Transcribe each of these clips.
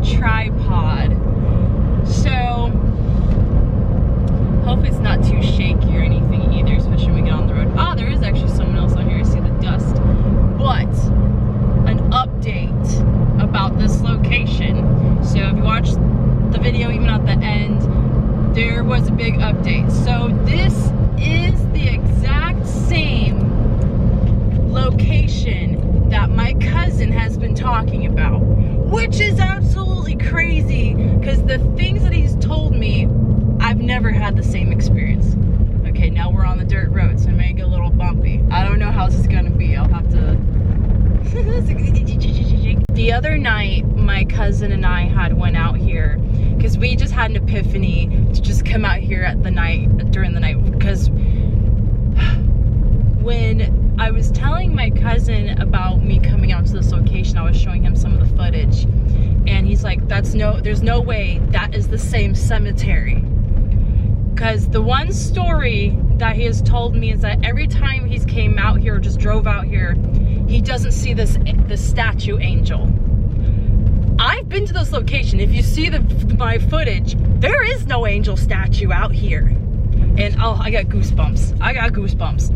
tripod. So hopefully it's not too shaky or anything either, especially when we get on the road. Oh, there is actually someone else on here. I see the dust. But an update about this location. So if you watch the video even at the end, there was a big update. So this is the exact same location that my cousin has been talking about, which is absolutely crazy because the things that he's told me, I've never had the same experience. Okay, now we're on the dirt road, so it may get a little bumpy. I don't know how this is gonna be. I'll have to... The other night, my cousin and I had went out here because we just had an epiphany to just come out here at the night, during the night, because when I was telling my cousin about me coming out to this location, I was showing him some of the footage, and he's like, there's no way that is the same cemetery. Because the one story that he has told me is that every time he's came out here or just drove out here, he doesn't see this statue angel. I've been to this location. If you see my footage, there is no angel statue out here. And oh, I got goosebumps. I got goosebumps.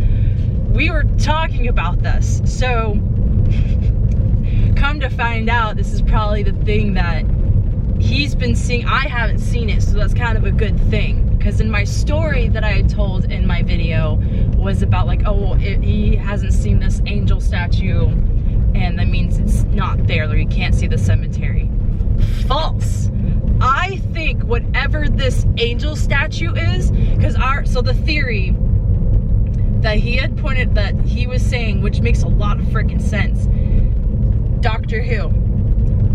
We were talking about this. So come to find out, this is probably the thing that he's been seeing. I haven't seen it, so that's kind of a good thing. Because in my story that I had told in my video was about like, oh, he hasn't seen this angel statue, and that means it's not there, or you can't see the cemetery. False. I think whatever this angel statue is, because so the theory that he had pointed, that he was saying, which makes a lot of freaking sense, Doctor Who,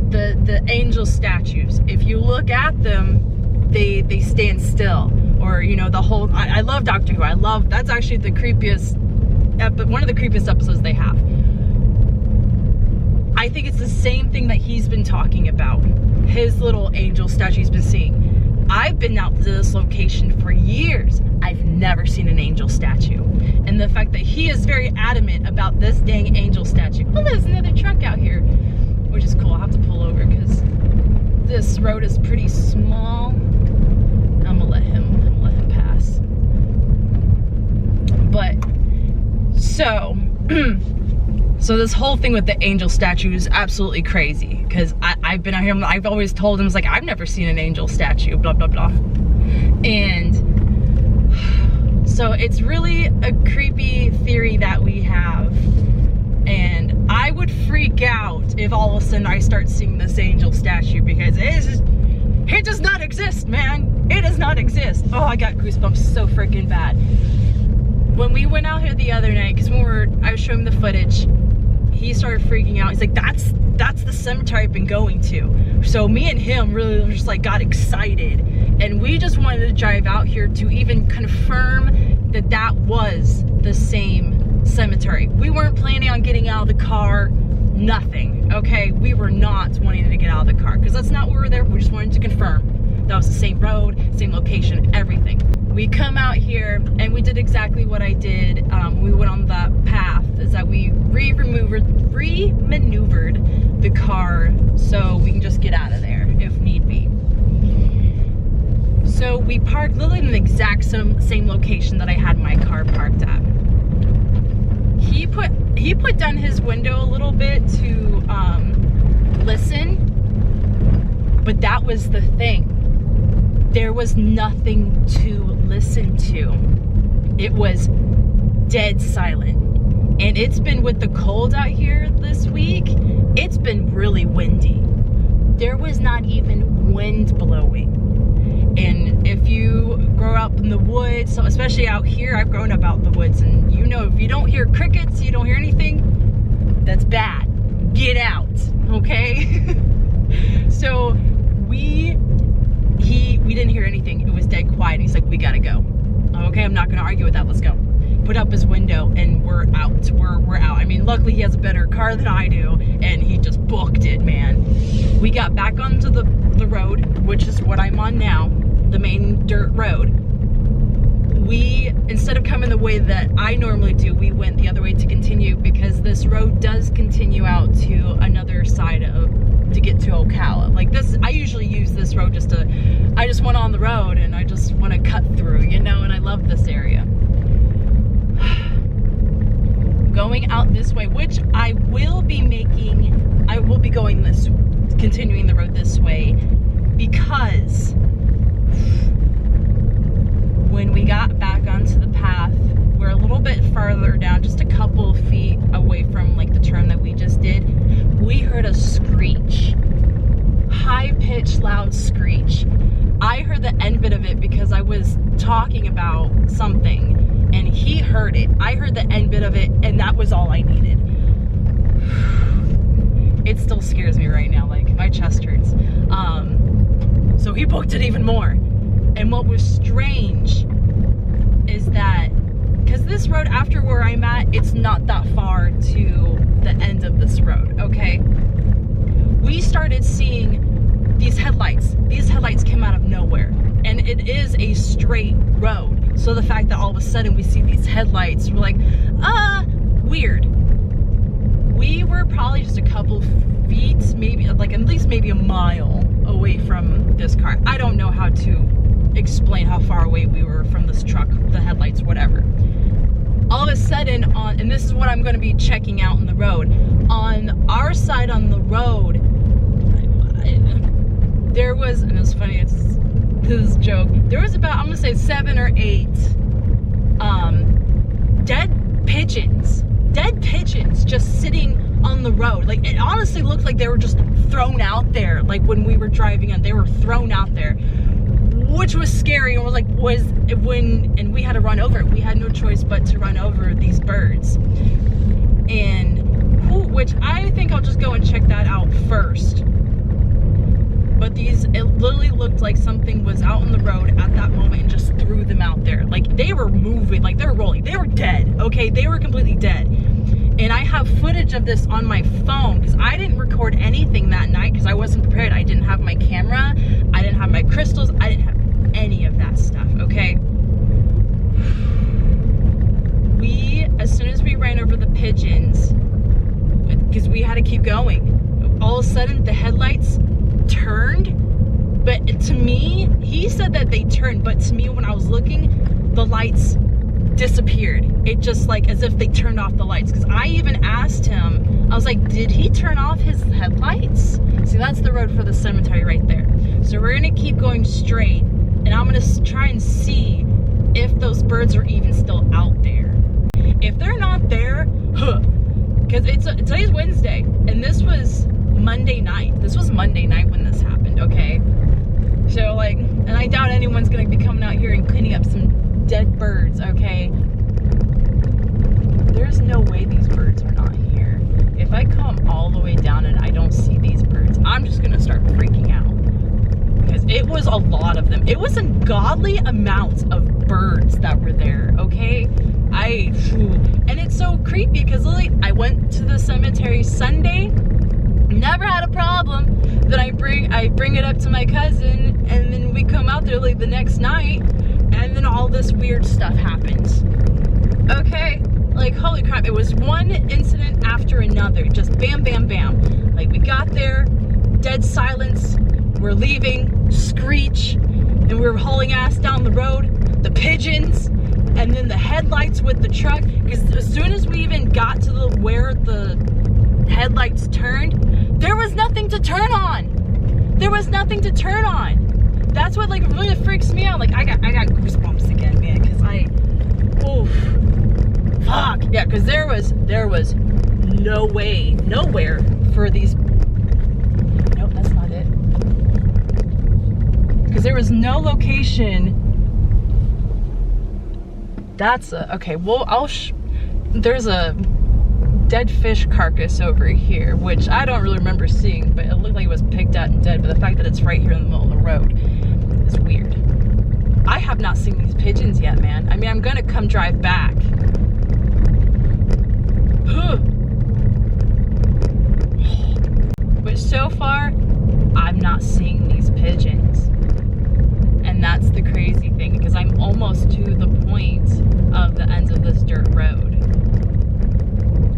the angel statues, if you look at them, they stand still, or you know, the whole, I love Doctor Who. That's actually the creepiest, one of the creepiest episodes they have. I think it's the same thing that he's been talking about, his little angel statue he's been seeing. I've been out to this location for years. I've never seen an angel statue, and the fact that he is very adamant about this dang angel statue. Oh, there's another truck out here, which is cool. I'll have to pull over because this road is pretty small. I'm gonna let him pass. But so so this whole thing with the angel statue is absolutely crazy, because I've been out here, I've always told him, it's like, I've never seen an angel statue, blah blah blah. And so it's really a creepy theory that we have, and I would freak out if all of a sudden I start seeing this angel statue, because it does not exist, man. It does not exist. Oh, I got goosebumps so freaking bad. When we went out here the other night, because I was showing him the footage, he started freaking out. He's like, that's the cemetery I've been going to. So me and him really just like got excited, and we just wanted to drive out here to even confirm that that was the same cemetery. We weren't planning on getting out of the car, nothing, okay? We were not wanting to get out of the car, because that's not why we were there. We just wanted to confirm that was the same road, same location, everything. We come out here and we did exactly what I did. We went on that path, is that we re-maneuvered the car so we can just get out of there if need be. So we parked literally in the exact same location that I had my car parked at. He put down his window a little bit to listen, but that was the thing. There was nothing to listen to. It was dead silent. And it's been, with the cold out here this week, it's been really windy. There was not even wind blowing. And if you grow up in the woods, so especially out here, I've grown up out in the woods, and you know, if you don't hear crickets, you don't hear anything, that's bad. Get out, okay? So we didn't hear anything. It was dead quiet. He's like, we gotta go. Okay, I'm not gonna argue with that. Let's go. Put up his window and we're out. We're out. I mean, luckily he has a better car than I do, and he just booked it, man. We got back onto the road, which is what I'm on now, the main dirt road. We, instead of coming the way that I normally do, we went the other way to continue, because this road does continue out to another side to get to Ocala. Like this, I road I just went on the road and I just want to cut through, you know, and I love this area. Going out this way, which I will be continuing the road this way, because when we got back onto the path, we're a little bit farther down, just a couple of feet away from like the turn that we just did. We heard a screech, high-pitched, loud screech. I heard the end bit of it because I was talking about something and he heard it. I heard the end bit of it and that was all I needed. It still scares me right now, like my chest hurts. So he booked it even more. And what was strange is that, because this road after where I'm at, it's not that far to the end of this road, okay? We started seeing these headlights. These headlights came out of nowhere. And it is a straight road. So the fact that all of a sudden we see these headlights, we're like, weird. We were probably just a couple feet, maybe like at least maybe a mile away from this car. I don't know how to explain how far away we were from this truck, the headlights, whatever. All of a sudden, and this is what I'm going to be checking out on the road. On our side on the road, there was, and it's funny, this joke, there was about, I'm going to say 7 or 8 dead pigeons just sitting on the road. Like, it honestly looked like they were just thrown out there. Like when we were driving on, they were thrown out there, which was scary. And and we had to run over it. We had no choice but to run over these birds. Which I think I'll just go and check that out first. But it literally looked like something was out on the road at that moment and just threw them out there. Like they were moving, like they were rolling. They were dead, okay? They were completely dead. And I have footage of this on my phone because I didn't record anything that night because I wasn't prepared. I didn't have my camera. I didn't have my crystals. I didn't have any of that stuff, okay? As soon as we ran over the pigeons, because we had to keep going, all of a sudden the headlights turned. But to me, he said that they turned, but to me when I was looking, the lights disappeared. It just like as if they turned off the lights, because I even asked him, I was like, did he turn off his headlights? See, that's the road for the cemetery right there. So we're gonna keep going straight and I'm gonna try and see if those birds are even still out there. If they're not there, because today's Wednesday and this was Monday night. This was Monday night when this happened, okay? So like, and I doubt anyone's gonna be coming out here and cleaning up some dead birds, okay? There's no way these birds are not here. If I come all the way down and I don't see these birds, I'm just gonna start freaking out. Because it was a lot of them. It was a godly amount of birds that were there, okay? And it's so creepy because literally I went to the cemetery Sunday, never had a problem. Then I bring it up to my cousin and then we come out there like the next night and then all this weird stuff happens. Okay, like holy crap, it was one incident after another, just bam, bam, bam. Like we got there, dead silence, we're leaving, screech, and we were hauling ass down the road, the pigeons, and then the headlights with the truck, because as soon as we even got to where the headlights turned, there was nothing to turn on. There was nothing to turn on. That's what like really freaks me out. Like I got goosebumps again, man, because fuck. Yeah, because there was no way, nowhere for these. Nope, that's not it. Because there was no location. That's okay. Well, there's a dead fish carcass over here, which I don't really remember seeing, but it looked like it was picked out and dead. But the fact that it's right here in the middle of the road is weird. I have not seen these pigeons yet, man. I mean, I'm gonna come drive back. But so far, I'm not seeing these pigeons. And that's the crazy thing, because I'm almost to the point of the ends of this dirt road.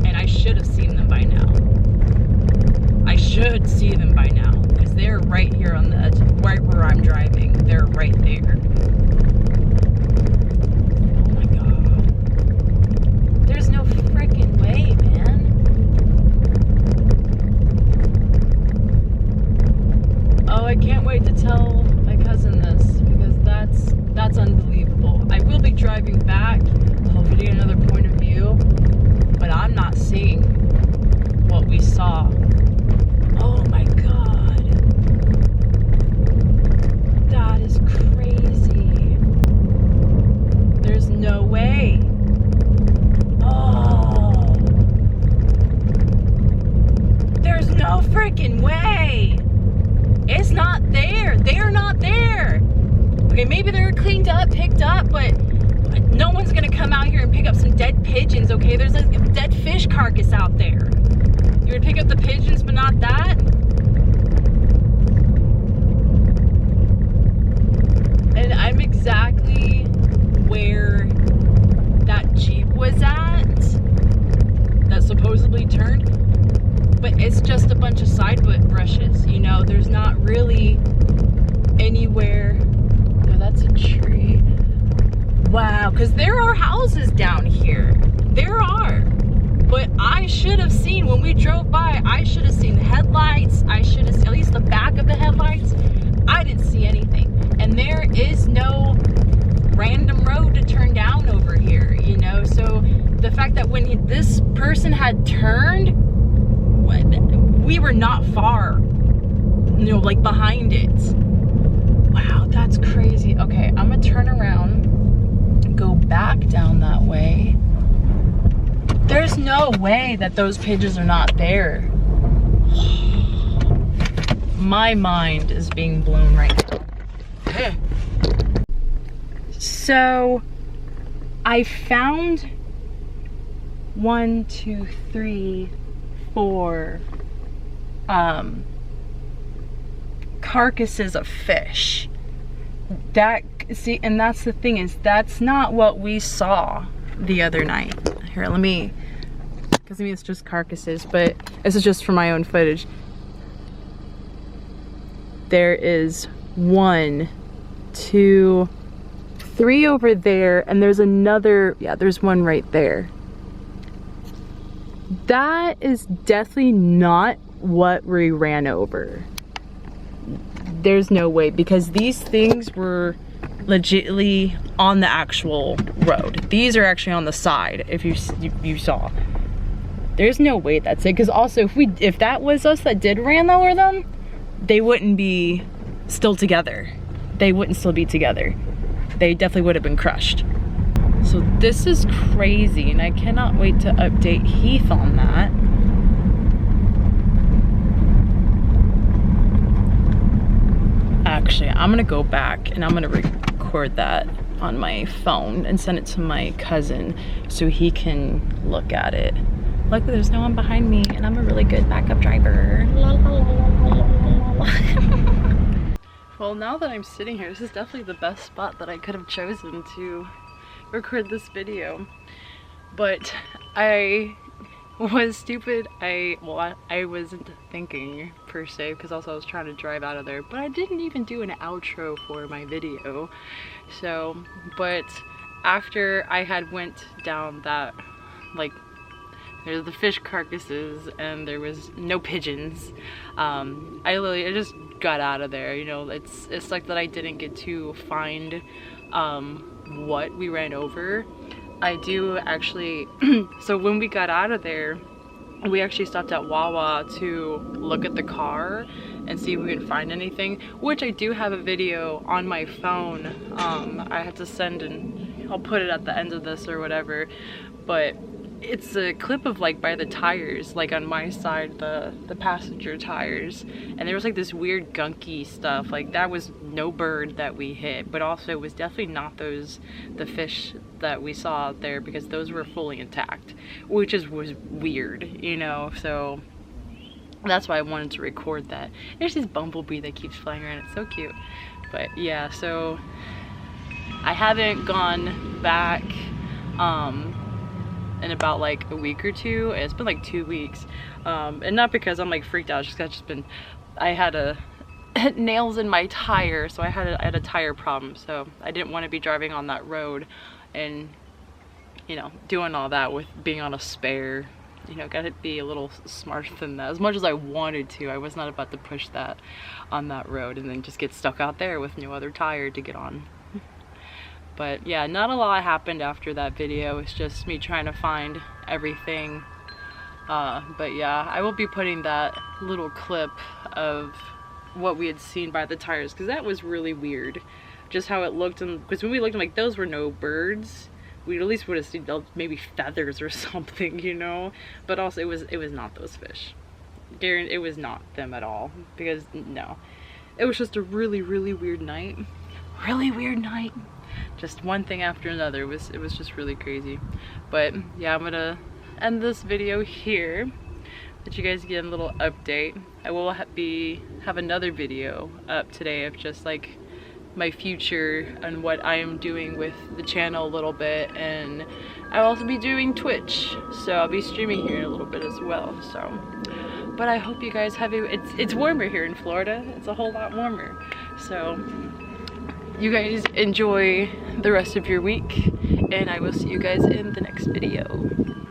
And I should have seen them by now. I should see them by now, because they're right here on the edge, right where I'm driving. They're right there. Oh my god. There's no freaking way, man. Oh, I can't wait to tell my cousin this, because that's unbelievable. I will be driving back, hopefully another point of view, but I'm not seeing what we saw. Oh my god. That is crazy. There's no way. Oh. There's no freaking way. It's not there. They're not there. Okay, maybe they're cleaned up, picked up, but no one's gonna come out here and pick up some dead pigeons, okay? There's a dead fish carcass out there. You would pick up the pigeons, but not that? And I'm exactly where that Jeep was at, that supposedly turned, but it's just a bunch of side brushes, you know? There's not really anywhere. No, that's a tree. Wow, because there are houses down here. There are. But I should have seen, when we drove by, I should have seen the headlights. I should have seen at least the back of the headlights. I didn't see anything. And there is no random road to turn down over here, you know? So the fact that when this person had turned, we were not far, you know, like behind it. Wow, that's crazy. Okay, I'm gonna turn around, go back down that way. There's no way that those pigeons are not there. My mind is being blown right now. So I found 1, 2, 3, 4 carcasses of fish. See, and that's the thing, is that's not what we saw the other night. Here, let me, because maybe it's just carcasses, but this is just for my own footage. There is 1, 2, 3 over there, and there's another, yeah, there's one right there. That is definitely not what we ran over. There's no way, because these things were legitimately on the actual road. These are actually on the side, if you saw. There's no way that's it, because also if that was us that did ran over them, they wouldn't be still together. They wouldn't still be together. They definitely would have been crushed. So this is crazy, and I cannot wait to update Heath on that. Actually, I'm gonna go back and I'm gonna record that on my phone and send it to my cousin so he can look at it. Luckily, there's no one behind me, and I'm a really good backup driver. Well, now that I'm sitting here, this is definitely the best spot that I could have chosen to record this video. But I was stupid. I wasn't thinking per se, because also I was trying to drive out of there, but I didn't even do an outro for my video. So, but after I had went down that, like, there's the fish carcasses and there was no pigeons, I just got out of there. You know, it's like that I didn't get to find what we ran over. I do actually so when we got out of there, we actually stopped at Wawa to look at the car and see if we could find anything, which I do have a video on my phone. I have to send, and I'll put it at the end of this or whatever, but it's a clip of, like, by the tires, like on my side, the passenger tires, and there was like this weird gunky stuff. Like, that was no bird that we hit, but also it was definitely not the fish that we saw there, because those were fully intact, which was weird, you know. So that's why I wanted to record that. There's this bumblebee that keeps flying around, it's so cute. But yeah, so I haven't gone back in about like a week or two. It's been like 2 weeks, and not because I'm like freaked out, just 'cause I had a nails in my tire, so I had a tire problem, so I didn't want to be driving on that road and, you know, doing all that with being on a spare. You know, gotta be a little smarter than that. As much as I wanted to, I was not about to push that on that road and then just get stuck out there with no other tire to get on. But yeah, not a lot happened after that video. It's just me trying to find everything. But yeah, I will be putting that little clip of what we had seen by the tires, because that was really weird. Just how it looked, and because when we looked, I'm like, those were no birds. We at least would have seen maybe feathers or something, you know. But also, it was not those fish. Darren, it was not them at all, because no, it was just a really weird night. Really weird night. Just one thing after another. It was just really crazy. But yeah, I'm gonna end this video here. Let you guys get a little update. I will have another video up today of just like my future and what I am doing with the channel a little bit, and I'll also be doing Twitch, so I'll be streaming here in a little bit as well. So, but I hope you guys have it's warmer here in Florida. It's a whole lot warmer. So you guys enjoy the rest of your week, and I will see you guys in the next video.